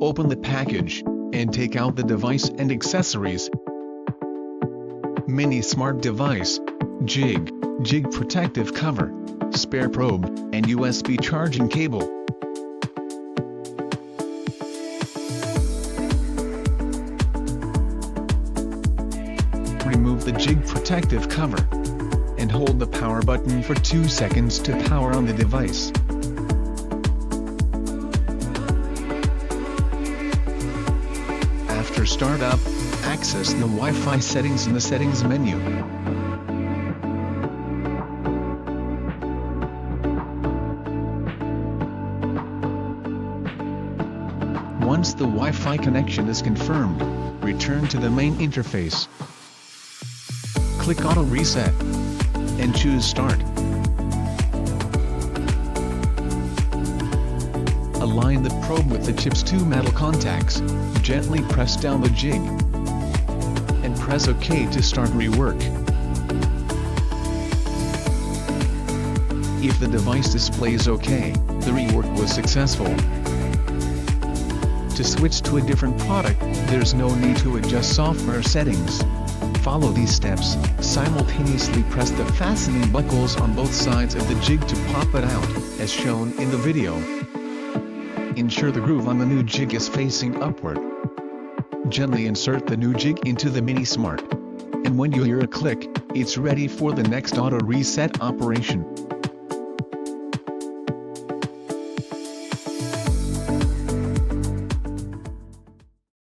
Open the package, and take out the device and accessories. MiniSmart device, jig protective cover, spare probe, and USB charging cable. Remove the jig protective cover, and hold the power button for 2 seconds to power on the device. After startup, access the Wi-Fi settings in the settings menu. Once the Wi-Fi connection is confirmed, return to the main interface. Click Auto Reset, and choose Start. Align the probe with the chip's 2 metal contacts, gently press down the jig, and press OK to start rework. If the device displays OK, the rework was successful. To switch to a different product, there's no need to adjust software settings. Follow these steps, simultaneously press the fastening buckles on both sides of the jig to pop it out, as shown in the video. Ensure the groove on the new jig is facing upward. Gently insert the new jig into the MiniSmart. And when you hear a click, it's ready for the next auto reset operation.